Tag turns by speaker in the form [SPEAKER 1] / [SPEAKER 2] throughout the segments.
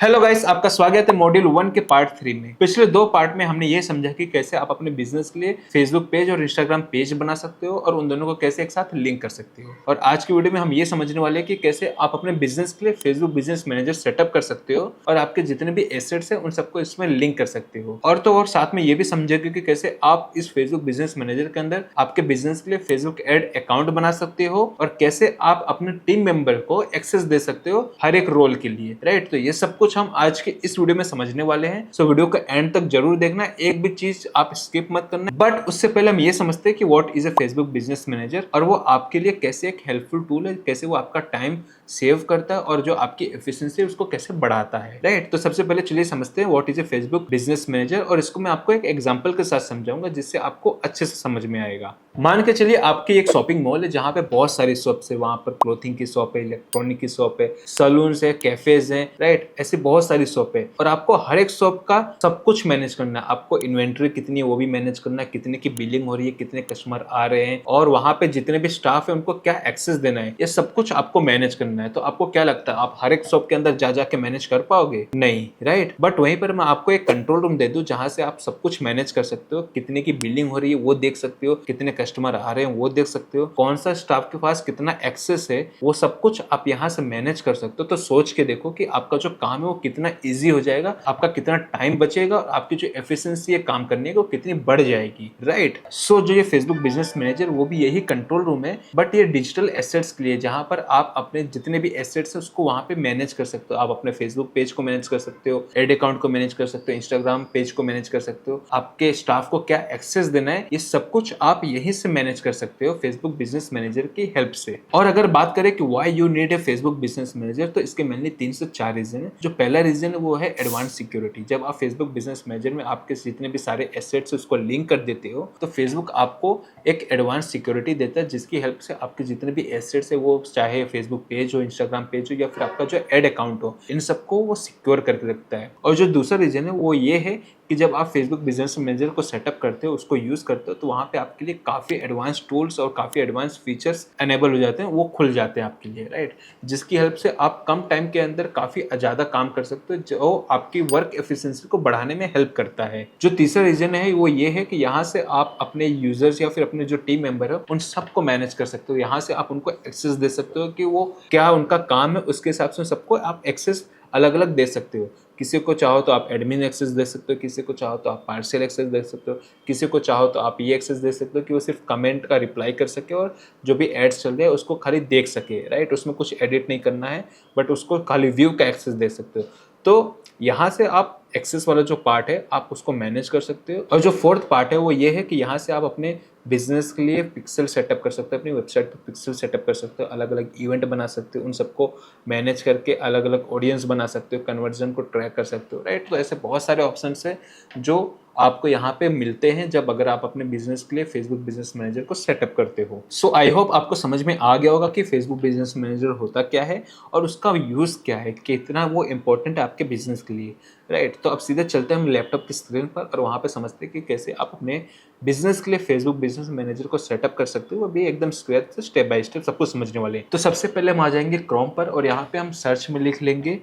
[SPEAKER 1] Hello guys, आपका स्वागत है मॉड्यूल 1 के पार्ट 3 में। पिछले दो पार्ट में हमने ये समझा कि कैसे आप अपने बिजनेस के लिए फेसबुक पेज और इंस्टाग्राम पेज बना सकते हो और उन दोनों को कैसे एक साथ लिंक कर सकते हो। और आज की वीडियो में हम ये समझने वाले हैं कि कैसे आप अपने बिजनेस के लिए फेसबुक बिजनेस मैनेजर सेटअप कर सकते हो और आपके जितने भी एसेट्स हैं उन सबको इसमें लिंक कर सकते हो। और साथ में ये भी समझेंगे कि कैसे आप इस फेसबुक बिजनेस मैनेजर के अंदर आपके बिजनेस के लिए फेसबुक एड अकाउंट बना सकते हो और कैसे आप अपने टीम मेंबर को एक्सेस दे सकते हो हर एक रोल के लिए। राइट, तो ये सब कुछ हम आज के इस वीडियो में समझने वाले हैं। सो वीडियो का एंड तक जरूर देखना, एक भी चीज आप स्किप मत करना। बट उससे पहले हम ये समझते हैं कि what is a Facebook business manager और वो आपके लिए कैसे एक हेल्पफुल टूल है, कैसे वो आपका टाइम सेव करता है और जो आपकी एफिशिएंसी है उसको कैसे बढ़ाता है। राइट, तो सबसे पहले चलिए समझते हैं what is a Facebook business manager और इसको मैं आपको एक एग्जांपल के साथ समझाऊंगा जिससे आपको अच्छे से समझ में आएगा। मान के चलिए आपकी एक शॉपिंग मॉल है जहां पे बहुत सारी शॉप्स है, वहां पर क्लोथिंग की शॉप है, इलेक्ट्रॉनिक की शॉप है, सलून है, कैफेज है। राइट, ऐसी बहुत सारी शॉप है और आपको हर एक शॉप का सब कुछ मैनेज करना है। आपको इन्वेंट्री कितनी है वो भी मैनेज करना है, कितने की बिलिंग हो रही है, कितने कस्टमर आ रहे हैं और वहां पे जितने भी स्टाफ है उनको क्या एक्सेस देना है, ये सब कुछ आपको मैनेज करना है। तो आपको क्या लगता है आप हर एक शॉप के अंदर जा जाके मैनेज कर पाओगे? नहीं। राइट, बट वहीं पर मैं आपको एक कंट्रोल रूम दे दूं जहां से आप सब कुछ मैनेज कर सकते हो, कितने की बिलिंग हो रही है वो देख सकते हो, कितने कस्टमर आ रहे हैं वो देख सकते हो, कौन सा स्टाफ के पास कितना एक्सेस है वो सब कुछ आप यहाँ से मैनेज कर सकते हो। तो सोच के देखो कि आपका जो काम है वो कितना ईजी हो जाएगा, आपका कितना टाइम बचेगा और आपकी जो एफिशिएंसी है काम करने की वो कितनी बढ़ जाएगी। राइट, सो जो ये फेसबुक बिजनेस मैनेजर वो भी यही कंट्रोल रूम है, बट ये डिजिटल एसेट्स के लिए जहां पर आप अपने जितने भी एसेट्स है उसको वहां पे मैनेज कर सकते हो। आप अपने फेसबुक पेज को मैनेज कर सकते हो, एड अकाउंट को मैनेज कर सकते हो, इंस्टाग्राम पेज को मैनेज कर सकते हो, आपके स्टाफ को क्या एक्सेस देना है ये सब कुछ आप यहीं से मैनेज कर सकते हो फेसबुक बिजनेस मैनेजर की हेल्प से। और अगर बात करें कि why you need A Facebook business manager, तो इसके मेनली 3 से 4 रीजन है। जो पहला रीजन है वो है एडवांस सिक्योरिटी। जब आप फेसबुक बिजनेस मैनेजर में आपके जितने भी सारे एसेट्स उसको लिंक कर देते हो तो फेसबुक आपको एक एडवांस सिक्योरिटी देता है जिसकी हेल्प से आपके जितने भी एसेट्स है वो चाहे फेसबुक पेज हो, इंस्टाग्राम पेज हो या फिर आपका जो एड अकाउंट हो, इन सबको वो सिक्योर करके रखता है। और जो दूसरा रीजन है वो ये है कि जब आप फेसबुक बिजनेस मैनेजर को सेटअप करते हो, उसको यूज करते हो, तो वहां पे आपके लिए काफी एडवांस टूल्स और काफी एडवांस फीचर्स एनेबल हो जाते हैं, वो खुल जाते हैं आपके लिए। राइट, जिसकी हेल्प से आप कम टाइम के अंदर काफी ज्यादा काम कर सकते हो जो आपकी वर्क एफिशिएंसी को बढ़ाने में हेल्प करता है। जो तीसरा रीजन है वो ये है कि यहाँ से आप अपने यूजर्स या फिर अपने जो टीम मेंबर है उन सबको मैनेज कर सकते हो। यहाँ से आप उनको एक्सेस दे सकते हो कि वो क्या उनका काम है, उसके हिसाब से सबको आप एक्सेस अलग अलग दे सकते हो। किसी को चाहो तो आप एडमिन एक्सेस दे सकते हो, किसी को चाहो तो आप पार्शियल एक्सेस दे सकते हो, किसी को चाहो तो आप ये एक्सेस दे सकते हो कि वो सिर्फ कमेंट का रिप्लाई कर सके और जो भी एड्स चल रहे हैं उसको खाली देख सके। राइट, उसमें कुछ एडिट नहीं करना है बट उसको खाली व्यू का एक्सेस दे सकते हो। तो यहाँ से आप एक्सेस वाला जो पार्ट है आप उसको मैनेज कर सकते हो। और जो फोर्थ पार्ट है वो ये है कि यहाँ से आप अपने बिजनेस के लिए पिक्सल सेटअप कर सकते हो, अपनी वेबसाइट पर पिक्सल सेटअप कर सकते हो, अलग अलग इवेंट बना सकते हो, उन सबको मैनेज करके अलग अलग ऑडियंस बना सकते हो, कन्वर्जन को ट्रैक कर सकते हो। राइट, तो ऐसे बहुत सारे ऑप्शंस हैं जो आपको यहाँ पे मिलते हैं जब अगर आप अपने बिजनेस के लिए फेसबुक बिजनेस मैनेजर को सेटअप करते हो। सो आई होप आपको समझ में आ गया होगा कि फेसबुक बिजनेस मैनेजर होता क्या है और उसका यूज क्या है, कितना वो इंपॉर्टेंट है आपके बिजनेस के लिए। राइट, तो अब सीधे चलते हैं हम लैपटॉप की स्क्रीन पर और वहाँ पे समझते हैं कि कैसे आप अपने बिजनेस के लिए फेसबुक बिजनेस मैनेजर को सेटअप कर सकते हो। वो भी एकदम स्क्वायर से स्टेप बाय स्टेप सब कुछ समझने वाले हैं। तो सबसे पहले हम आ जाएंगे क्रोम पर और यहाँ पे हम सर्च में लिख लेंगे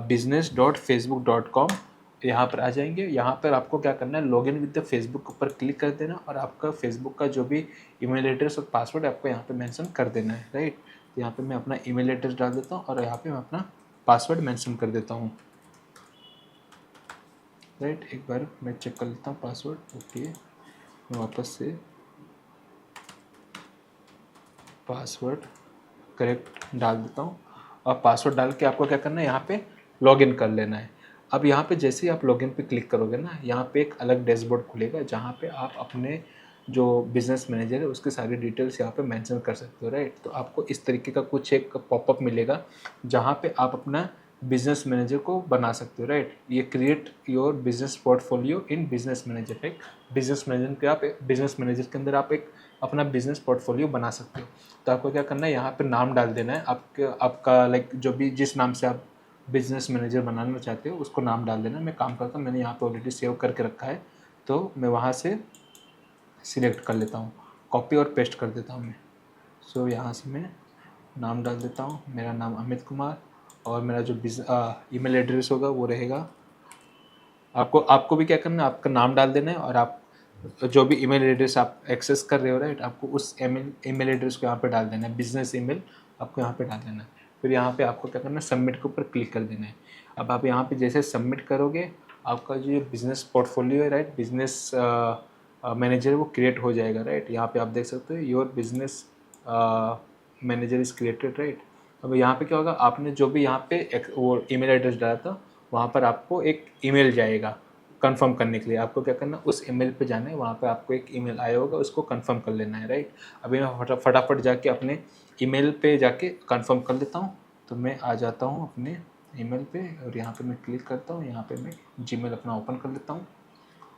[SPEAKER 1] business.facebook.com। यहाँ पर आ जाएंगे। यहाँ पर आपको क्या करना है, लॉगिन विद द फेसबुक पर क्लिक कर देना और आपका फेसबुक का जो भी ईमेल एड्रेस और पासवर्ड आपको यहाँ पे मेंशन कर देना है। राइट, तो यहाँ पे मैं अपना ईमेल एड्रेस डाल देता हूँ और यहाँ पे मैं अपना पासवर्ड मेंशन कर देता हूँ। राइट, एक बार मैं चेक कर लेता हूँ पासवर्ड। ओके, मैं वापस से पासवर्ड करेक्ट डाल देता हूँ और पासवर्ड डाल के आपको क्या करना है, यहाँ पे लॉगिन कर लेना है। अब यहाँ पे जैसे ही आप लॉगिन पे क्लिक करोगे ना, यहाँ पे एक अलग डैशबोर्ड खुलेगा जहाँ पे आप अपने जो बिजनेस मैनेजर है उसकी सारी डिटेल्स यहाँ पे मेंशन कर सकते हो। राइट, तो आपको इस तरीके का कुछ एक पॉपअप मिलेगा जहाँ पे आप अपना बिजनेस मैनेजर को बना सकते हो। राइट, ये create your business portfolio in business manager. एक बिजनेस मैनेजर के आप बिजनेस मैनेजर के अंदर आप एक अपना बिजनेस पोर्टफोलियो बना सकते हो। तो आपको क्या करना है, यहाँ पे नाम डाल देना है आपका लाइक जो भी जिस नाम से आप बिजनेस मैनेजर बनाना चाहते हो उसको नाम डाल देना। मैं काम करता हूँ, मैंने यहाँ पे ऑलरेडी सेव करके रखा है तो मैं वहाँ से सिलेक्ट कर लेता हूँ, कॉपी और पेस्ट कर देता हूँ मैं। सो यहाँ से मैं नाम डाल देता हूँ, मेरा नाम अमित कुमार और मेरा जो ईमेल एड्रेस होगा वो रहेगा, आपको आपको भी क्या करना है, आपका नाम डाल देना है और आप जो भी ईमेल एड्रेस आप एक्सेस कर रहे हो राइट, आपको उस ईमेल एड्रेस को यहाँ पे डाल देना है, बिजनेस ईमेल आपको यहाँ पे डाल देना है। फिर यहाँ पे आपको क्या करना है, सबमिट के ऊपर क्लिक कर देना है। अब आप यहाँ पे जैसे सबमिट करोगे आपका जो ये बिजनेस पोर्टफोलियो है राइट, बिजनेस मैनेजर वो क्रिएट हो जाएगा राइट। यहाँ पे आप देख सकते हो your business manager is created right. अब यहाँ पे क्या होगा, आपने जो भी यहाँ पे वो ईमेल एड्रेस डाला था वहाँ पर आपको एक ईमेल जाएगा कंफर्म करने के लिए। आपको क्या करना है, उस ईमेल पे जाना है, वहाँ पे आपको एक ईमेल आया होगा, उसको कंफर्म कर लेना है राइट। अभी मैं फटाफट जाके अपने ईमेल पे जाके कंफर्म कर लेता हूँ। तो मैं आ जाता हूँ अपने ईमेल पे और यहाँ पे मैं क्लिक करता हूँ, यहाँ पे मैं जीमेल अपना ओपन कर लेता हूँ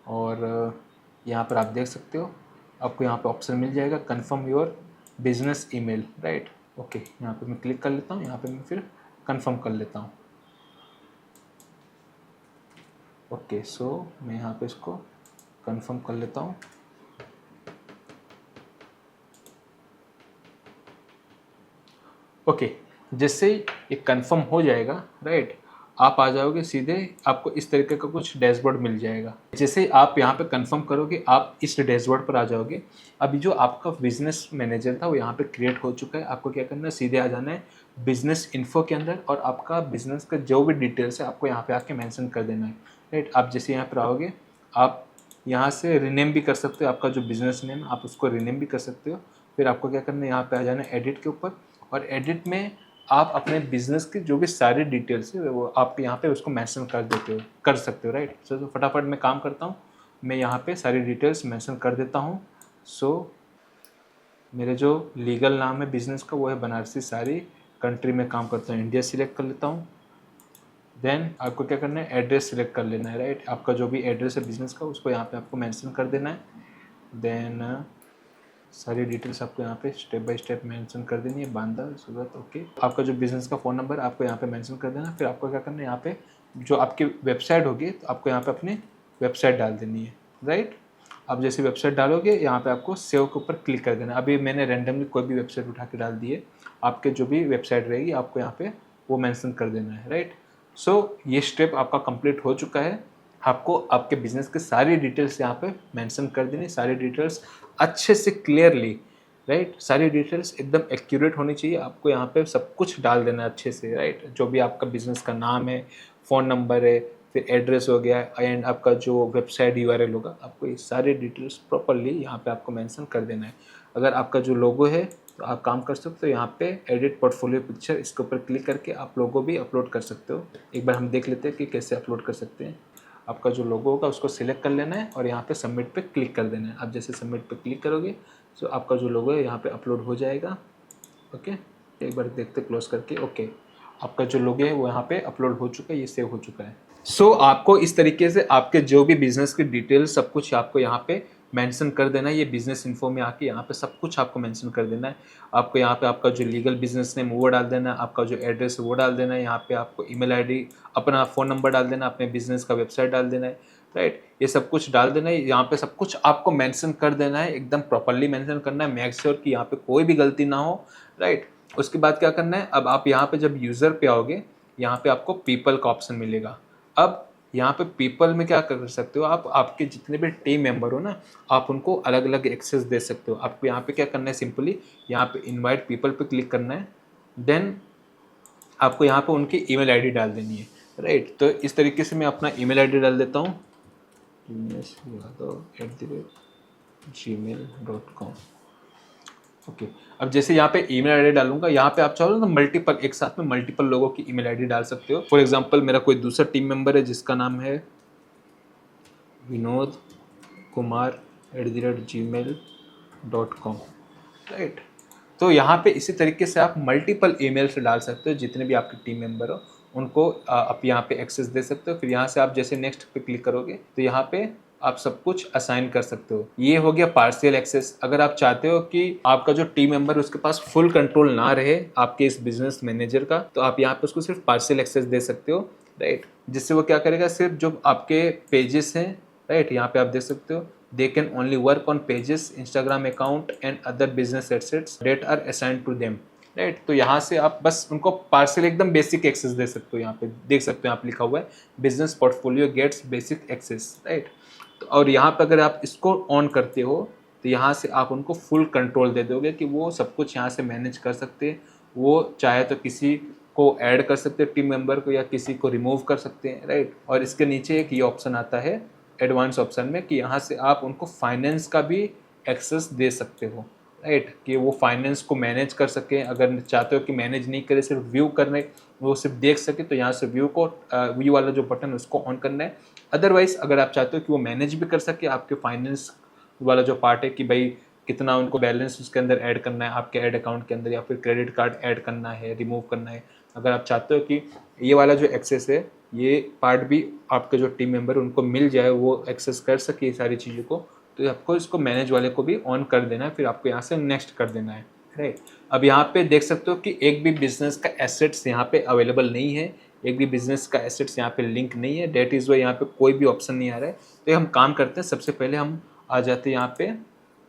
[SPEAKER 1] और यहाँ पर आप देख सकते हो आपको यहाँ पे ऑप्शन मिल जाएगा confirm your business email right. Okay, यहाँ पे मैं क्लिक कर लेता हूँ, यहाँ पे मैं फिर कंफर्म कर लेता हूँ। ओके सो मैं यहाँ पे इसको कंफर्म कर लेता हूँ। ओके, जैसे ये कंफर्म हो जाएगा राइट, आप आ जाओगे सीधे, आपको इस तरीके का कुछ डैशबोर्ड मिल जाएगा। जैसे आप यहाँ पे कंफर्म करोगे आप इस डैशबोर्ड पर आ जाओगे। अभी जो आपका बिजनेस मैनेजर था वो यहाँ पे क्रिएट हो चुका है। आपको क्या करना है, सीधे आ जाना है बिजनेस इन्फो के अंदर और आपका बिजनेस का जो भी डिटेल्स है आपको यहाँ पे आके मेंशन कर देना है राइट। आप जैसे यहाँ पर आओगे आप यहाँ से रिनेम भी कर सकते हो, आपका जो बिजनेस नेम आप उसको रिनेम भी कर सकते हो। फिर आपको क्या करना है, यहाँ पे आ जाना है एडिट के ऊपर और एडिट में आप अपने बिजनेस की जो भी सारी डिटेल्स है वो आप यहाँ पे उसको मेंशन कर सकते हो राइट। तो फटाफट मैं काम करता हूँ, मैं यहाँ पे सारी डिटेल्स मेंशन कर देता हूँ। सो मेरे जो लीगल नाम है बिजनेस का वो है बनारसी साड़ी, कंट्री में काम करता हूँ इंडिया सिलेक्ट कर लेता हूँ। देन आपको क्या करना है, एड्रेस सिलेक्ट कर लेना है राइट। आपका जो भी एड्रेस है बिजनेस का उसको यहाँ पे आपको मेंशन कर देना है। देन सारी डिटेल्स आपको यहाँ पे स्टेप बाय स्टेप मेंशन कर देनी है, बांदा सूरत। ओके, आपका जो बिजनेस का फ़ोन नंबर आपको यहाँ पे मेंशन कर देना। फिर आपको क्या करना है, यहाँ पे जो आपकी वेबसाइट होगी तो आपको यहाँ पे अपनी वेबसाइट डाल देनी है राइट। आप जैसे वेबसाइट डालोगे यहाँ पे आपको सेव के ऊपर क्लिक कर देना। अभी मैंने रैंडमली कोई भी वेबसाइट उठा के डाल दी है, आपके जो भी वेबसाइट रहेगी आपको यहाँ पे वो मेंशन कर देना है राइट। सो ये स्टेप आपका कंप्लीट हो चुका है। आपको आपके बिजनेस के सारी डिटेल्स यहाँ पे मेंशन कर देनी, सारी डिटेल्स अच्छे से क्लियरली राइट, सारी डिटेल्स एकदम एक्यूरेट होनी चाहिए। आपको यहाँ पे सब कुछ डाल देना है अच्छे से राइट। जो भी आपका बिजनेस का नाम है, फ़ोन नंबर है, फिर एड्रेस हो गया एंड आपका जो वेबसाइट यूआरएल होगा, आपको ये सारी डिटेल्स प्रॉपरली यहाँ पे आपको मेंशन कर देना है। अगर आपका जो लोगो है तो आप काम कर सकते हो, यहाँ पे एडिट पोर्टफोलियो पिक्चर इसके ऊपर क्लिक करके आप लोगो भी अपलोड कर सकते हो। एक बार हम देख लेते हैं कि कैसे अपलोड कर सकते हैं। आपका जो लोगो होगा उसको सिलेक्ट कर लेना है और यहाँ पे सबमिट पे क्लिक कर देना है। आप जैसे सबमिट पे क्लिक करोगे तो आपका जो लोगो है यहाँ पे अपलोड हो जाएगा। ओके, एक बार देखते क्लोज करके। ओके, आपका जो लोगो है वो यहाँ पे अपलोड हो चुका है, ये सेव हो चुका है। सो आपको इस तरीके से आपके जो भी बिजनेस की डिटेल्स सब कुछ आपको यहाँ पे मेंशन कर देना है। ये बिजनेस इन्फो में आके यहाँ पे सब कुछ आपको मेंशन कर देना है। आपको यहाँ पे आपका जो लीगल बिजनेस नेम वो डाल देना है, आपका जो एड्रेस है वो डाल देना है, यहाँ पे आपको ईमेल आईडी, अपना फ़ोन नंबर डाल देना, अपने बिजनेस का वेबसाइट डाल देना है राइट। ये सब कुछ डाल देना है, यहाँ पे सब कुछ आपको मेंशन कर देना है, एकदम प्रॉपरली मेंशन करना है। मेक श्योर कि यहाँ पे कोई भी गलती ना हो राइट। उसके बाद क्या करना है, अब आप यहाँ पे जब यूज़र पे आओगे यहाँ पे आपको पीपल का ऑप्शन मिलेगा। अब यहाँ पे पीपल में क्या कर सकते हो आप, आपके जितने भी टीम मेंबर हो ना आप उनको अलग अलग एक्सेस दे सकते हो। आपको यहाँ पे क्या करना है, सिंपली यहाँ पे इनवाइट पीपल पे क्लिक करना है। देन आपको यहाँ पे उनकी ईमेल आईडी डाल देनी है राइट। तो इस तरीके से मैं अपना ईमेल आईडी डाल देता हूँ, gmail.com। ओके, अब जैसे यहाँ पे ईमेल आईडी डालूंगा, यहाँ पे आप चाहो तो मल्टीपल एक साथ में मल्टीपल लोगों की ईमेल आईडी डाल सकते हो। फॉर एग्जांपल मेरा कोई दूसरा टीम मेंबर है जिसका नाम है विनोद कुमार @gmail.com राइट। तो यहाँ पे इसी तरीके से आप मल्टीपल ईमेल्स डाल सकते हो, जितने भी आपके टीम मेंबर हो उनको आप यहाँ पे एक्सेस दे सकते हो। फिर यहाँ से आप जैसे नेक्स्ट पे क्लिक करोगे तो यहाँ पे आप सब कुछ असाइन कर सकते हो। ये हो गया पार्शियल एक्सेस। अगर आप चाहते हो कि आपका जो टीम मेंबर है उसके पास फुल कंट्रोल ना रहे आपके इस बिजनेस मैनेजर का, तो आप यहाँ पे उसको सिर्फ पार्शियल एक्सेस दे सकते हो राइट। जिससे वो क्या करेगा, सिर्फ जो आपके पेजेस हैं राइट, यहाँ पे आप देख सकते हो they can only work on pages, Instagram account and other business assets that are assigned to them। Right. तो यहाँ से आप बस उनको पार्सल एकदम बेसिक एक्सेस दे सकते हो। यहाँ पे देख सकते हो, आप लिखा हुआ है business portfolio gets basic access, right. तो और यहाँ पे अगर आप इसको ऑन करते हो तो यहाँ से आप उनको फुल कंट्रोल दे दोगे कि वो सब कुछ यहाँ से मैनेज कर सकते हैं। वो चाहे तो किसी को ऐड कर सकते हैं टीम मेंबर को, या किसी को रिमूव कर सकते हैं, राइट। और इसके नीचे एक ये ऑप्शन आता है एडवांस ऑप्शन में कि यहाँ से आप उनको फाइनेंस का भी एक्सेस दे सकते हो, राइट। कि वो फाइनेंस को मैनेज कर सके। अगर चाहते हो कि मैनेज नहीं करे, सिर्फ व्यू करने, वो सिर्फ देख सके, तो यहाँ से व्यू वाला जो बटन उसको ऑन करना है। अदरवाइज अगर आप चाहते हो कि वो मैनेज भी कर सके आपके फाइनेंस वाला जो पार्ट है कि भाई कितना उनको बैलेंस उसके अंदर ऐड करना है आपके ऐड अकाउंट के अंदर, या फिर क्रेडिट कार्ड ऐड करना है, रिमूव करना है। अगर आप चाहते हो कि ये वाला जो एक्सेस है, ये पार्ट भी आपके जो टीम मेंबर उनको मिल जाए, वो एक्सेस कर सके ये सारी चीज़ों को, तो आपको इसको मैनेज वाले को भी ऑन कर देना है। फिर आपको यहाँ से नेक्स्ट कर देना है, राइट। अब यहाँ पे देख सकते हो कि एक भी बिजनेस का एसेट्स यहाँ पे अवेलेबल नहीं है, एक भी बिजनेस का एसेट्स यहाँ पे लिंक नहीं है। डेट इज़ वाई यहाँ पे कोई भी ऑप्शन नहीं आ रहा है। तो हम काम करते हैं, सबसे पहले हम आ जाते हैं यहाँ पे,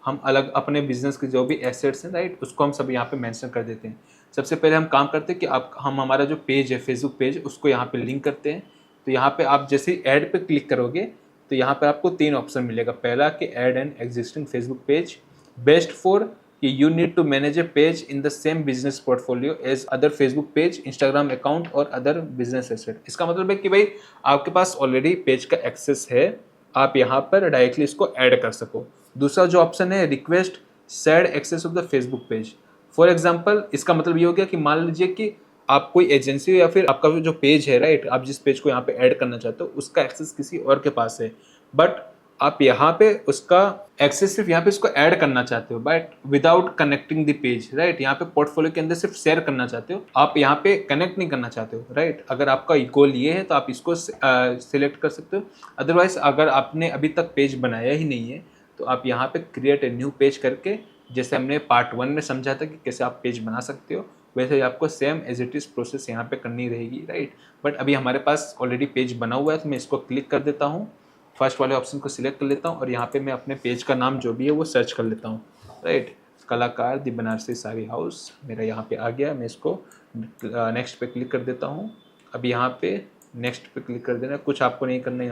[SPEAKER 1] हम अलग अपने बिजनेस के जो भी एसेट्स हैं, राइट, उसको हम सब यहाँ पे मेंशन कर देते हैं। सबसे पहले हम काम करते हैं कि हम हमारा जो पेज है फेसबुक पेज, उसको यहाँ पे लिंक करते हैं। तो यहाँ पे आप जैसे ऐड पे क्लिक करोगे तो यहाँ पर आपको 3 ऑप्शन मिलेगा। पहला कि add an existing Facebook page, best for कि you need to manage a page in the same business portfolio as other Facebook page, Instagram account और अदर बिजनेस एसेट। इसका मतलब है कि भाई आपके पास ऑलरेडी पेज का एक्सेस है, आप यहाँ पर डायरेक्टली इसको ऐड कर सको। दूसरा जो ऑप्शन है request share access of the Facebook page. For example इसका मतलब ये हो गया कि मान लीजिए कि आप कोई एजेंसी या फिर आपका जो पेज है, राइट, आप जिस पेज को यहाँ पे ऐड करना चाहते हो उसका एक्सेस किसी और के पास है, बट आप यहाँ पे उसका एक्सेस सिर्फ यहाँ पे इसको ऐड करना चाहते हो, but without connecting the page, right. यहाँ पे पोर्टफोलियो के अंदर सिर्फ शेयर करना चाहते हो, आप यहाँ पे कनेक्ट नहीं करना चाहते हो, राइट। अगर आपका गोल ये है तो आप इसको सिलेक्ट कर सकते हो। अदरवाइज अगर आपने अभी तक पेज बनाया ही नहीं है तो आप यहाँ पे क्रिएट ए न्यू पेज करके, जैसे हमने पार्ट 1 में समझा था कि कैसे आप पेज बना सकते हो, वैसे ही आपको same as it is process यहाँ पे करनी रहेगी, राइट। बट अभी हमारे पास ऑलरेडी पेज बना हुआ है तो मैं इसको क्लिक कर देता हूँ, फर्स्ट वाले ऑप्शन को सिलेक्ट कर लेता हूँ और यहाँ पे मैं अपने पेज का नाम जो भी है वो सर्च कर लेता हूँ, राइट। कलाकार दी बनारसी साड़ी हाउस मेरा यहाँ पे आ गया। मैं इसको नेक्स्ट पे क्लिक कर देता हूँ। अब यहाँ पे नेक्स्ट पे क्लिक कर देना, कुछ आपको नहीं करना है।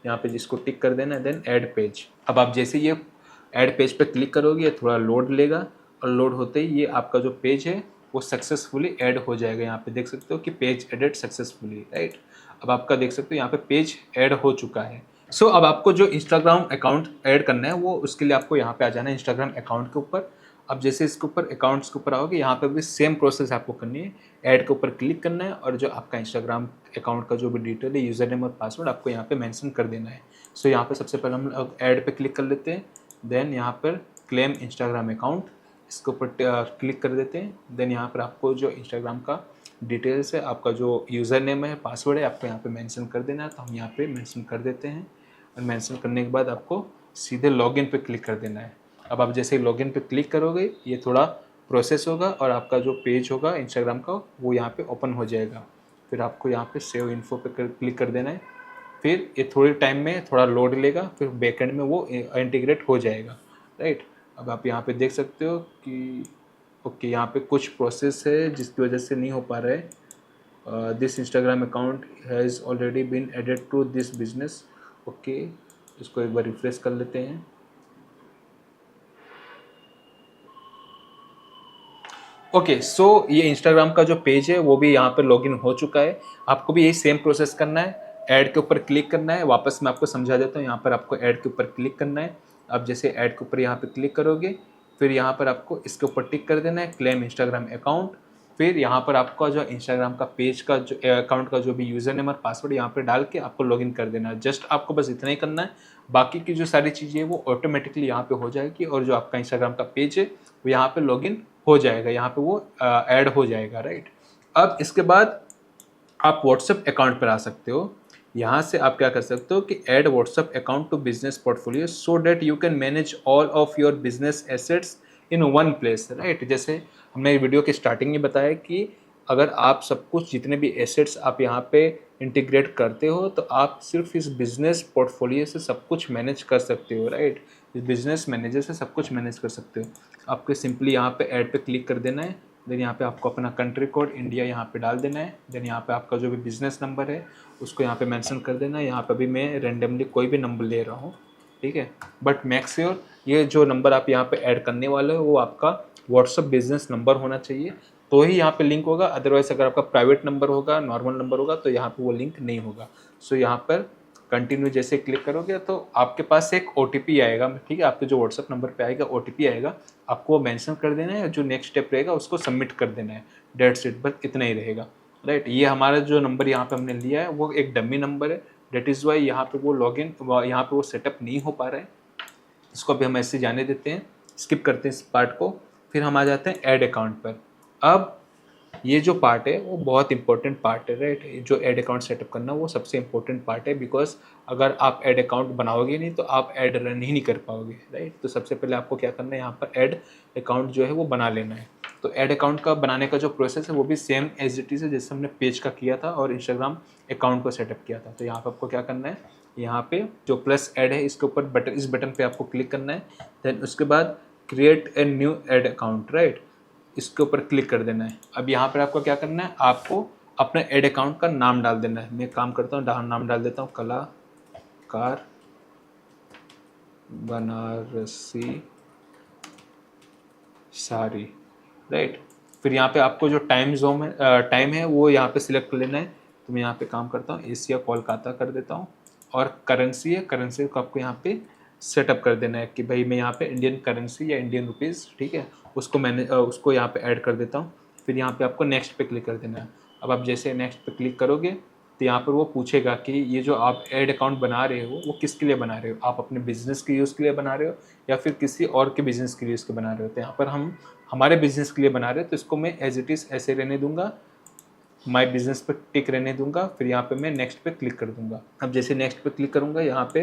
[SPEAKER 1] यहाँ पे जिसको टिक कर देना है, देन ऐड पेज। अब आप जैसे ये ऐड पेज पे क्लिक करोगे थोड़ा लोड लेगा, और लोड होते ही ये आपका जो पेज है वो सक्सेसफुली ऐड हो जाएगा। यहाँ पे देख सकते हो कि पेज एडेड सक्सेसफुली, राइट। अब आपका देख सकते हो यहाँ पे पेज ऐड हो चुका है। सो अब आपको जो इंस्टाग्राम अकाउंट ऐड करना है वो उसके लिए आपको यहाँ पे आ जाना है इंस्टाग्राम अकाउंट के ऊपर। अब जैसे इसके ऊपर अकाउंट्स के ऊपर आओगे, यहाँ पे भी सेम प्रोसेस आपको करनी है। ऐड के ऊपर क्लिक करना है और जो आपका इंस्टाग्राम अकाउंट का जो भी डिटेल है, यूज़र नेम और पासवर्ड आपको यहाँ पे मेंशन कर देना है। सो यहाँ पे सबसे पहले हम ऐड पे क्लिक कर लेते हैं, देन यहाँ पर क्लेम इंस्टाग्राम अकाउंट, इसके ऊपर क्लिक कर देते हैं। देन यहाँ पर आपको जो इंस्टाग्राम का डिटेल्स है, आपका जो यूज़र नेम है, पासवर्ड है, आपको यहाँ पे मेंशन कर देना है। तो हम यहाँ पे मेंशन कर देते हैं, और मेंशन करने के बाद आपको सीधे लॉगिन पे क्लिक कर देना है। अब आप जैसे लॉगिन पे क्लिक करोगे ये थोड़ा प्रोसेस होगा और आपका जो पेज होगा इंस्टाग्राम का वो यहाँ पे ओपन हो जाएगा। फिर आपको यहाँ पे सेव इन्फो पे क्लिक कर देना है। फिर ये थोड़े टाइम में थोड़ा लोड लेगा, फिर बैकएंड में वो इंटीग्रेट हो जाएगा, राइट। अब आप यहाँ पे देख सकते हो कि ओके यहाँ पे कुछ प्रोसेस है जिसकी वजह से नहीं हो पा रहा है। This Instagram account has already been added to this business. Okay, इसको एक बार रिफ्रेश कर लेते हैं। ओके, सो ये इंस्टाग्राम का जो पेज है वो भी यहाँ पर लॉगिन हो चुका है। आपको भी यही सेम प्रोसेस करना है, ऐड के ऊपर क्लिक करना है। वापस मैं आपको समझा देता हूँ, यहाँ पर आपको ऐड के ऊपर क्लिक करना है। अब जैसे ऐड के ऊपर यहाँ पे क्लिक करोगे, फिर यहाँ पर आपको इसके ऊपर टिक कर देना है क्लेम इंस्टाग्राम अकाउंट। फिर यहाँ पर आपका जो इंस्टाग्राम का पेज का जो अकाउंट का जो भी यूज़र नेम और पासवर्ड यहाँ पे डाल के आपको लॉगिन कर देना है। जस्ट आपको बस इतना ही करना है, बाकी की जो सारी चीज़ें हैं वो ऑटोमेटिकली यहाँ पे हो जाएगी, और जो आपका इंस्टाग्राम का पेज है वो यहाँ पे लॉगिन हो जाएगा, यहाँ पे वो ऐड हो जाएगा, राइट। अब इसके बाद आप व्हाट्सएप अकाउंट पर आ सकते हो। यहाँ से आप क्या कर सकते हो कि add WhatsApp account to business portfolio so that you can manage all of your business assets in one place, right. जैसे हमने वीडियो के स्टार्टिंग में बताया कि अगर आप सब कुछ जितने भी एसेट्स आप यहाँ पे इंटीग्रेट करते हो तो आप सिर्फ इस बिजनेस पोर्टफोलियो से सब कुछ मैनेज कर सकते हो, राइट। इस बिजनेस मैनेजर से सब कुछ मैनेज कर सकते हो। आपको सिंपली यहाँ पे ऐड पे क्लिक कर देना है, देन यहाँ पे आपको अपना कंट्री कोड इंडिया यहाँ पे डाल देना है। देन यहाँ पे आपका जो भी बिजनेस नंबर है उसको यहाँ पे मेंशन कर देना है। यहाँ पे भी मैं रेंडमली कोई भी नंबर ले रहा हूँ, ठीक है, बट मेक श्योर ये जो नंबर आप यहाँ पे ऐड करने वाले हो वो आपका व्हाट्सअप बिजनेस नंबर होना चाहिए, तो ही यहाँ पे लिंक होगा। अदरवाइज अगर आपका प्राइवेट नंबर होगा, नॉर्मल नंबर होगा, तो यहाँ पे वो लिंक नहीं होगा। सो यहाँ पर कंटिन्यू जैसे क्लिक करोगे तो आपके पास एक OTP आएगा, ठीक है, आपके जो व्हाट्सअप नंबर पे आएगा OTP आएगा, आपको वो मेंशन कर देना है। जो नेक्स्ट स्टेप रहेगा उसको सबमिट कर देना है। डेट्स इट, बस इतना ही रहेगा, राइट। ये हमारा जो नंबर यहाँ पे हमने लिया है वो एक डमी नंबर है, डेट इज़ वाई यहाँ पे वो लॉगिन यहाँ पे वो सेटअप नहीं हो पा रहा है। इसको अभी हम ऐसे जाने देते हैं, स्किप करते हैं इस पार्ट को। फिर हम आ जाते हैं ऐड अकाउंट पर। अब ये जो पार्ट है वो बहुत इंपॉर्टेंट पार्ट है, राइट। जो ऐड अकाउंट सेटअप करना वो सबसे इंपॉर्टेंट पार्ट है, बिकॉज अगर आप ऐड अकाउंट बनाओगे नहीं तो आप ऐड रन ही नहीं कर पाओगे, राइट। तो सबसे पहले आपको क्या करना है, यहाँ पर ऐड अकाउंट जो है वो बना लेना है। तो ऐड अकाउंट का बनाने का जो प्रोसेस है वो भी सेम एज इट इज़ है जैसे हमने पेज का किया था और इंस्टाग्राम अकाउंट को सेटअप किया था। तो यहाँ पर आपको क्या करना है, यहाँ पे जो प्लस ऐड है इसके ऊपर बटन, इस बटन पे आपको क्लिक करना है। देन उसके बाद create a new add account, right, इसके ऊपर क्लिक कर देना है। अब यहाँ पर आपको क्या करना है, आपको अपने ऐड अकाउंट का नाम डाल देना है। मैं काम करता हूँ, नाम डाल देता हूँ कलाकार बनारसी साड़ी, राइट। फिर यहाँ पे आपको जो टाइम है वो यहाँ पे सिलेक्ट कर लेना है। तो मैं यहाँ पे काम करता हूँ एशिया कोलकाता कर देता हूँ। और करेंसी है, करेंसी को आपको यहाँ पे सेटअप कर देना है कि भाई मैं यहाँ पे इंडियन करेंसी या इंडियन रुपीज़, ठीक है, उसको यहाँ पे ऐड कर देता हूँ। फिर यहाँ पे आपको नेक्स्ट पे क्लिक कर देना है। अब आप जैसे नेक्स्ट पे क्लिक करोगे तो यहाँ पर वो पूछेगा कि ये जो आप ऐड अकाउंट बना रहे हो वो किसके लिए बना रहे हो, आप अपने बिजनेस के यूज़ के लिए बना रहे हो या फिर किसी और के बिजनेस के लिए इसको बना रहे हो। तो यहाँ पर हम हमारे बिजनेस के लिए बना रहे हैं, तो इसको मैं एज इट इज़ ऐसे रहने दूंगा, माय बिजनेस पे टिक रहने दूंगा। फिर यहाँ पे मैं नेक्स्ट पे क्लिक कर दूंगा। अब जैसे नेक्स्ट पे क्लिक करूंगा यहाँ पे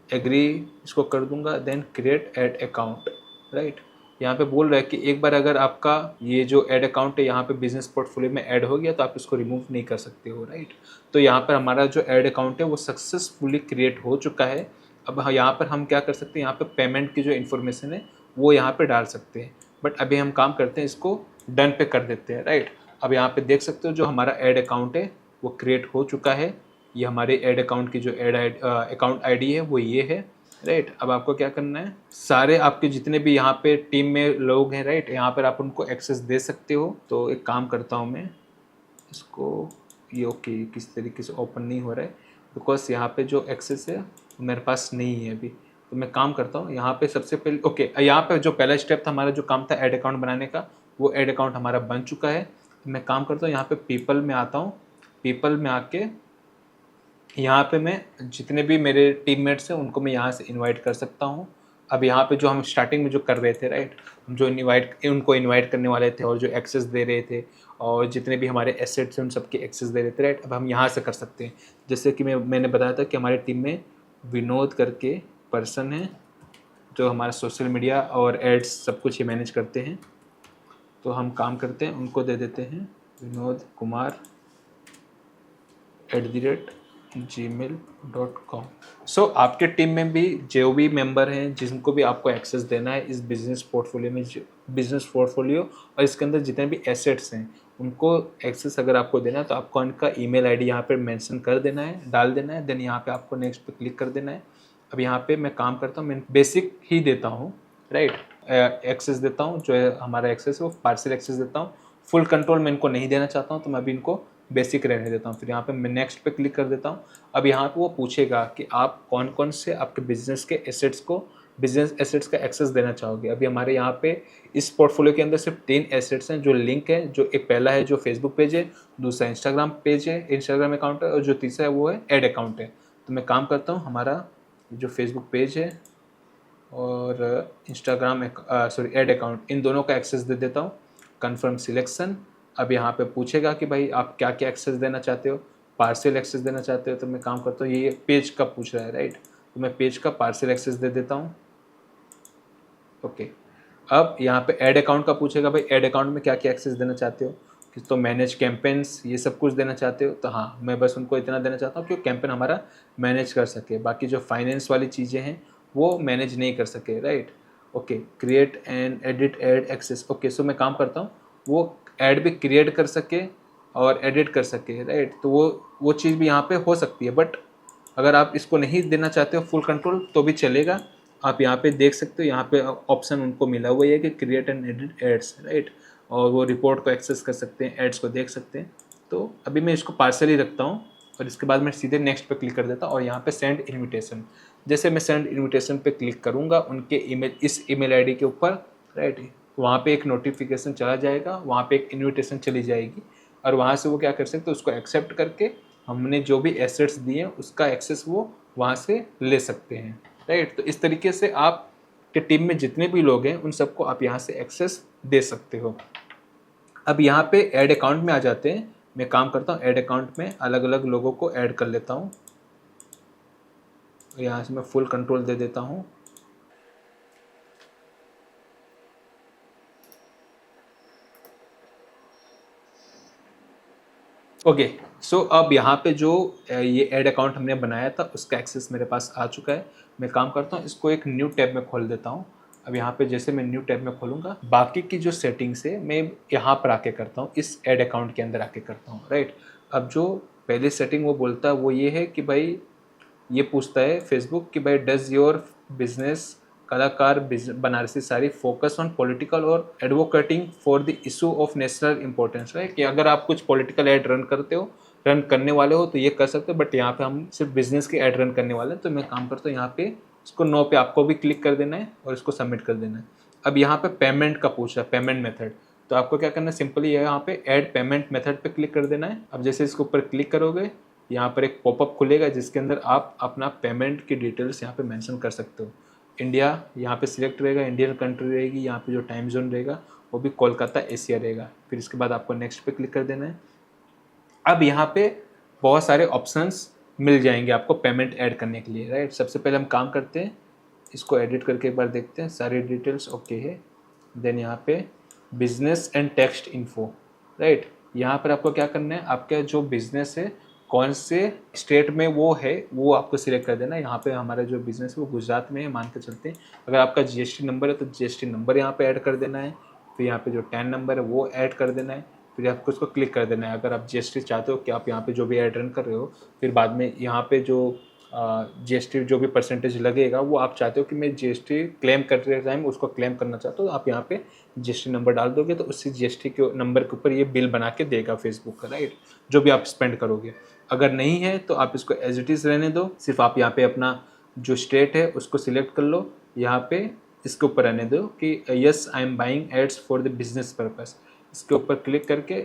[SPEAKER 1] एग्री इसको कर दूंगा, then create ad account, right. यहाँ पे बोल रहा है कि एक बार अगर आपका ये जो ऐड अकाउंट है यहाँ पे बिजनेस पोर्टफोलियो में ऐड हो गया तो आप इसको रिमूव नहीं कर सकते हो, राइट। तो यहाँ पर हमारा जो ऐड अकाउंट है वो सक्सेसफुली क्रिएट हो चुका है। अब यहाँ पर हम क्या कर सकते हैं, यहाँ पे पेमेंट की जो इन्फॉर्मेशन है वो यहाँ पे डाल सकते हैं, बट अभी हम काम करते हैं इसको डन पे कर देते हैं, राइट। अब यहाँ पे देख सकते हो जो हमारा ऐड अकाउंट है वो क्रिएट हो चुका है। ये हमारे ऐड अकाउंट की जो अकाउंट आईडी है वो ये है, राइट। अब आपको क्या करना है, सारे आपके जितने भी यहाँ पे टीम में लोग हैं, राइट, यहाँ पर आप उनको एक्सेस दे सकते हो। तो एक काम करता हूँ मैं इसको, ये ओके किस तरीके से ओपन नहीं हो रहा है बिकॉज यहाँ पे जो एक्सेस है मेरे पास नहीं है अभी। तो मैं काम करता हूँ यहाँ पे सबसे पहले, ओके, यहाँ पे जो पहला स्टेप था हमारा जो काम था ऐड अकाउंट बनाने का, वो ऐड अकाउंट हमारा बन चुका है। तो मैं काम करता हूँ यहाँ पे पीपल में आता हूँ। पीपल में आके यहाँ पे मैं जितने भी मेरे टीममेट्स हैं उनको मैं यहाँ से इनवाइट कर सकता हूँ। अब यहाँ पे जो हम स्टार्टिंग में जो कर रहे थे, राइट, हम जो उनको इनवाइट करने वाले थे और जो एक्सेस दे रहे थे और जितने भी हमारे एसेट्स हैं उन सबके एक्सेस दे रहे थे, राइट। अब हम यहाँ से कर सकते हैं। जैसे कि मैंने बताया था कि हमारी टीम में विनोद करके पर्सन है जो हमारा सोशल मीडिया और एड्स सब कुछ ही मैनेज करते हैं। तो हम काम करते हैं, उनको दे देते हैं विनोद कुमार @gmail.com। सो आपके टीम में भी जो भी मेंबर हैं जिनको भी आपको एक्सेस देना है इस बिजनेस पोर्टफोलियो और इसके अंदर जितने भी एसेट्स हैं उनको एक्सेस अगर आपको देना है तो आपको उनका ईमेल आईडी यहाँ पे मेंशन कर देना है, डाल देना है। देन यहाँ पे आपको नेक्स्ट पे क्लिक कर देना है। अब यहाँ पे मैं काम करता हूँ, मैं बेसिक ही देता हूँ, राइट, एक्सेस देता हूँ। जो है हमारा एक्सेस है वो पार्सल एक्सेस देता हूँ। फुल कंट्रोल मैं इनको नहीं देना चाहता हूँ तो मैं अभी इनको बेसिक रहने देता हूँ। फिर यहाँ पे मैं नेक्स्ट पे क्लिक कर देता हूँ। अब यहाँ पे वो पूछेगा कि आप कौन कौन से आपके बिजनेस एसेट्स का एक्सेस देना चाहोगे। अभी हमारे यहाँ पे इस पोर्टफोलियो के अंदर सिर्फ 3 एसेट्स हैं जो लिंक है। जो एक पहला है जो फेसबुक पेज है, दूसरा इंस्टाग्राम पेज है, इंस्टाग्राम अकाउंट है, और जो तीसरा है वो है ऐड अकाउंट है। तो मैं काम करता हूँ, हमारा जो फेसबुक पेज है और ऐड अकाउंट, इन दोनों का एक्सेस दे देता हूँ। Confirm selection. अब यहाँ पे पूछेगा कि भाई आप क्या क्या एक्सेस देना चाहते हो, पार्सल एक्सेस देना चाहते हो। तो मैं काम करता हूँ, ये पेज का पूछ रहा है, राइट, तो मैं पेज का पार्सल एक्सेस दे देता हूँ। ओके, अब यहाँ पे ऐड अकाउंट का पूछेगा, भाई ऐड अकाउंट में क्या क्या एक्सेस देना चाहते हो, कि तो मैनेज कैंपेन्स ये सब कुछ देना चाहते हो। तो हाँ, मैं बस उनको इतना देना चाहता हूँ कि कैंपेन हमारा मैनेज कर सके। बाकी जो फाइनेंस वाली चीज़ें हैं वो मैनेज नहीं कर सके, right. Okay, create and edit add access. Okay, so मैं काम करता हूँ, वो ऐड भी क्रिएट कर सके और एडिट कर सके, राइट। तो वो चीज़ भी यहाँ पे हो सकती है, बट अगर आप इसको नहीं देना चाहते हो फुल कंट्रोल तो भी चलेगा। आप यहाँ पे देख सकते हो, यहाँ पे ऑप्शन उनको मिला हुआ है कि create and edit ads, right. और वो रिपोर्ट को एक्सेस कर सकते हैं, एड्स को देख सकते हैं। तो अभी मैं इसको पार्सली रखता हूँ और इसके बाद मैं सीधे नेक्स्ट पे क्लिक कर देता हूँ और यहाँ पे सेंड इन्विटेशन। जैसे मैं सेंड इन्विटेशन पे क्लिक करूँगा उनके ईमेल, इस ईमेल आईडी के ऊपर, राइट, वहाँ पे एक नोटिफिकेशन चला जाएगा, वहाँ पे एक इन्विटेशन चली जाएगी और वहाँ से वो क्या कर सकते हैं, उसको एक्सेप्ट करके हमने जो भी एसेट्स दिए उसका एक्सेस वो वहाँ से ले सकते हैं, राइट। तो इस तरीके से आप के टीम में जितने भी लोग हैं उन सबको आप यहाँ से एक्सेस दे सकते हो। अब यहाँ पे ऐड अकाउंट में आ जाते हैं। मैं काम करता हूँ ऐड अकाउंट में अलग अलग लोगों को ऐड कर लेता हूँ। यहाँ से मैं फुल कंट्रोल दे देता हूँ। ओके, सो अब यहाँ पे जो ये ऐड अकाउंट हमने बनाया था उसका एक्सेस मेरे पास आ चुका है। मैं काम करता हूँ, इसको एक न्यू टैब में खोल देता हूँ। अब यहाँ पे जैसे मैं न्यू टैब में खोलूँगा, बाकी की जो सेटिंग्स है मैं यहाँ पर आके करता हूँ, इस ऐड अकाउंट के अंदर आके करता हूँ, राइट। अब जो पहली सेटिंग वो बोलता है वो ये है कि भाई, ये पूछता है फेसबुक कि भाई does your business Kalakar Banarasi sari focus on political और advocating for the issue of national importance, है कि अगर आप कुछ पॉलिटिकल ऐड रन करते हो, रन करने वाले हो तो ये कर सकते हो, बट यहाँ पे हम सिर्फ बिजनेस के ऐड रन करने वाले हैं। तो मैं काम करता हूँ यहाँ पे, इसको नो पे आपको भी क्लिक कर देना है और इसको सबमिट कर देना है। अब यहाँ पे पेमेंट का पूछ रहा है, पेमेंट मेथड, तो आपको क्या करना है, सिंपली यहाँ पे ऐड पेमेंट मेथड पे क्लिक कर देना है। अब जैसे इसके ऊपर क्लिक करोगे, यहाँ पर एक पॉपअप खुलेगा जिसके अंदर आप अपना पेमेंट की डिटेल्स यहाँ पे मेंशन कर सकते हो। इंडिया यहाँ पे सिलेक्ट रहेगा, इंडियन कंट्री रहेगी, यहाँ पे जो टाइम जोन रहेगा वो भी कोलकाता एशिया रहेगा। फिर इसके बाद आपको नेक्स्ट पे क्लिक कर देना है। अब यहाँ पे बहुत सारे ऑप्शंस मिल जाएंगे आपको पेमेंट ऐड करने के लिए, राइट। सबसे पहले हम काम करते हैं, इसको एडिट करके एक बार देखते हैं, सारी डिटेल्स ओके है। देन यहाँ पे business and text info, right. यहाँ पर आपको क्या करना है, आपका जो बिजनेस है कौन से स्टेट में वो है वो आपको सिलेक्ट कर देना है। यहाँ पे हमारा जो बिजनेस है वो गुजरात में है मान के चलते हैं। अगर आपका जीएसटी नंबर है तो जीएसटी नंबर यहाँ पे ऐड कर देना है। फिर यहाँ पे जो टैन नंबर है वो ऐड कर देना है। फिर आपको इसको क्लिक कर देना है। अगर आप जीएसटी चाहते हो कि आप यहाँ पे जो भी ऐड रन कर रहे हो, फिर बाद में यहाँ पे जो जीएसटी जो भी परसेंटेज लगेगा वो आप चाहते हो कि मैं जीएसटी क्लेम करते टाइम उसको क्लेम करना चाहता हूँ, तो आप यहाँ पे जीएसटी नंबर डाल दोगे तो उसी जीएसटी के नंबर के ऊपर ये बिल बना के देगा फेसबुक का, राइट, जो भी आप स्पेंड करोगे। अगर नहीं है तो आप इसको एज इट इज़ रहने दो, सिर्फ आप यहाँ पे अपना जो स्टेट है उसको सिलेक्ट कर लो, यहाँ पे इसके ऊपर रहने दो कि yes I am buying ads for the business purpose. इसके ऊपर क्लिक करके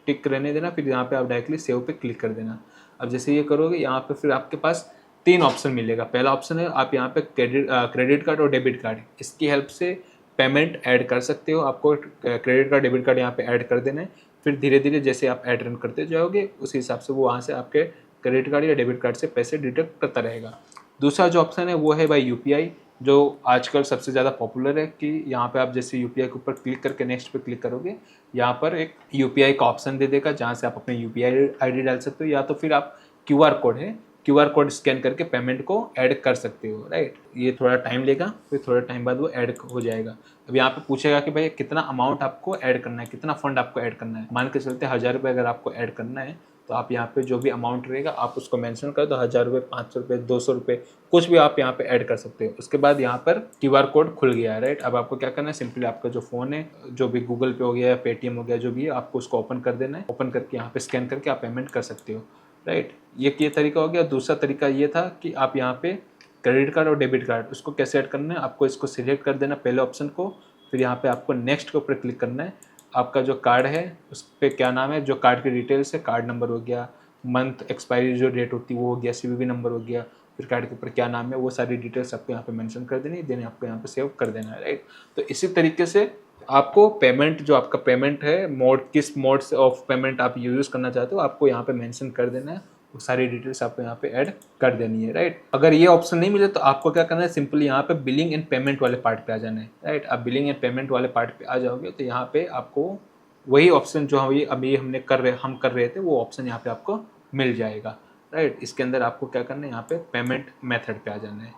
[SPEAKER 1] टिक रहने देना। फिर यहाँ पे आप डायरेक्टली सेव पे क्लिक कर देना। अब जैसे ये करोगे यहाँ पे फिर आपके पास 3 ऑप्शन मिलेगा। पहला ऑप्शन है आप यहाँ पे क्रेडिट कार्ड और डेबिट कार्ड, इसकी हेल्प से पेमेंट ऐड कर सकते हो। आपको क्रेडिट कार्ड डेबिट कार्ड यहाँ पे ऐड कर देना है। फिर धीरे धीरे जैसे आप ऐड रन करते जाओगे उस हिसाब से वो वहाँ से आपके क्रेडिट कार्ड या डेबिट कार्ड से पैसे डिडक्ट करता रहेगा। दूसरा जो ऑप्शन है वो है भाई यूपीआई, जो आजकल सबसे ज़्यादा पॉपुलर है कि यहाँ पे आप जैसे यूपीआई के ऊपर क्लिक करके नेक्स्ट पे क्लिक करोगे, यहाँ पर एक यूपीआई का ऑप्शन दे देगा जहाँ से आप अपने यूपीआई आईडी डाल सकते हो, या तो फिर आप क्यूआर कोड है, क्यूआर कोड स्कैन करके पेमेंट को ऐड कर सकते हो, राइट। ये थोड़ा टाइम लेगा, फिर थोड़े टाइम बाद वो ऐड हो जाएगा। अब यहाँ पे पूछेगा कि भाई कितना अमाउंट आपको ऐड करना है, कितना फंड आपको ऐड करना है। मान के चलते 1000 रुपये अगर आपको ऐड करना है तो आप यहाँ पे जो भी अमाउंट रहेगा आप उसको मेंशन कर दो, 1000 रुपये, 500 रुपये, 200 रुपये, कुछ भी आप यहाँ पे ऐड कर सकते हो। उसके बाद यहाँ पर क्यूआर कोड खुल गया है, राइट। अब आपको क्या करना है, सिंपली आपका जो फ़ोन है, जो भी गूगल पे हो गया या पेटीएम हो गया, जो भी है आपको उसको ओपन कर देना है। ओपन करके यहाँ पे स्कैन करके आप पेमेंट कर सकते हो, राइट। ये तरीका हो गया। दूसरा तरीका ये था कि आप यहाँ पे क्रेडिट कार्ड और डेबिट कार्ड उसको कैसे ऐड करना है, आपको इसको सिलेक्ट कर देना पहले ऑप्शन को, फिर यहाँ पे आपको नेक्स्ट के ऊपर क्लिक करना है। आपका जो कार्ड है उस पर क्या नाम है, जो कार्ड की डिटेल्स है, कार्ड नंबर हो गया, मंथ एक्सपायरी जो डेट होती है वो हो गया, सीवीवी नंबर हो गया, फिर कार्ड के ऊपर क्या नाम है, वो सारी डिटेल्स आपको यहाँ पे मेंशन कर देनी, देने आपको यहाँ पे सेव कर देना है, राइट। तो इसी तरीके से आपको पेमेंट, जो आपका पेमेंट है मोड, किस मोड से ऑफ पेमेंट आप यूज़ करना चाहते हो आपको यहाँ पे मेंशन कर देना है। वो सारी डिटेल्स आपको यहाँ पे ऐड कर देनी है, राइट। अगर ये ऑप्शन नहीं मिले तो आपको क्या करना है, सिंपली यहाँ पे बिलिंग एंड पेमेंट वाले पार्ट पे आ जाना है, राइट। आप बिलिंग एंड पेमेंट वाले पार्ट पे आ जाओगे तो यहाँ पे आपको वही ऑप्शन जो अभी हम कर रहे थे वो ऑप्शन यहाँ पे आपको मिल जाएगा, राइट। इसके अंदर आपको क्या करना है, यहाँ पे पेमेंट मेथड पे आ जाना है।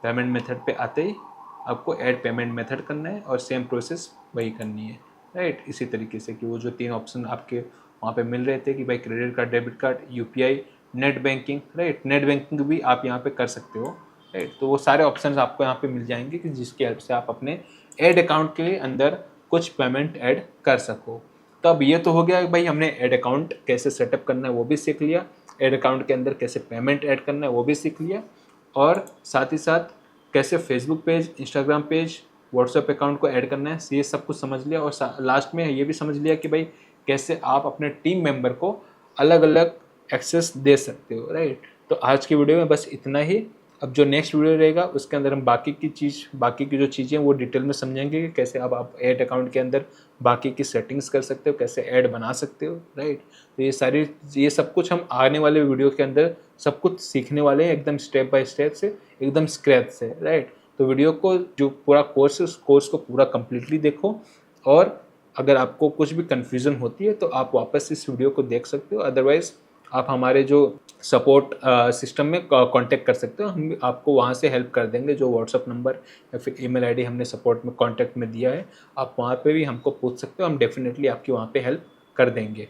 [SPEAKER 1] पेमेंट मेथड पे आते ही आपको ऐड पेमेंट मेथड करना है और सेम प्रोसेस वही करनी है, राइट। इसी तरीके से कि वो जो 3 ऑप्शन आपके वहाँ पे मिल रहे थे कि भाई credit card, debit card, UPI, net banking, right. Net banking भी आप यहाँ पे कर सकते हो, राइट। तो वो सारे ऑप्शंस आपको यहाँ पे मिल जाएंगे कि जिसकी हेल्प से आप अपने ऐड अकाउंट के अंदर कुछ पेमेंट ऐड कर सको। तो अब ये तो हो गया भाई, हमने ऐड अकाउंट कैसे सेटअप करना है वो भी सीख लिया, ऐड अकाउंट के अंदर कैसे पेमेंट ऐड करना है वो भी सीख लिया, और साथ ही साथ कैसे Facebook page, Instagram page, WhatsApp account को ऐड करना है, ये सब कुछ समझ लिया। और लास्ट में ये भी समझ लिया कि भाई कैसे आप अपने टीम मेंबर को अलग अलग एक्सेस दे सकते हो, राइट। तो आज की वीडियो में बस इतना ही। अब जो नेक्स्ट वीडियो रहेगा उसके अंदर हम बाकी की जो चीज़ें वो डिटेल में समझेंगे कि कैसे आप ऐड अकाउंट के अंदर बाकी की सेटिंग्स कर सकते हो, कैसे ऐड बना सकते हो, राइट। तो ये सब कुछ हम आने वाले वीडियो के अंदर सब कुछ सीखने वाले हैं, एकदम स्टेप बाय स्टेप से, एकदम स्क्रैच से, राइट। तो वीडियो को जो पूरा कोर्स है उस कोर्स को पूरा कम्प्लीटली देखो, और अगर आपको कुछ भी कन्फ्यूज़न होती है तो आप वापस इस वीडियो को देख सकते हो। अदरवाइज़ आप हमारे जो सपोर्ट सिस्टम में कांटेक्ट कर सकते हो, हम आपको वहाँ से हेल्प कर देंगे। जो व्हाट्सअप नंबर या फिर ईमेल आईडी हमने सपोर्ट में कांटेक्ट में दिया है, आप वहाँ पे भी हमको पूछ सकते हो, हम डेफिनेटली आपकी वहाँ पे हेल्प कर देंगे।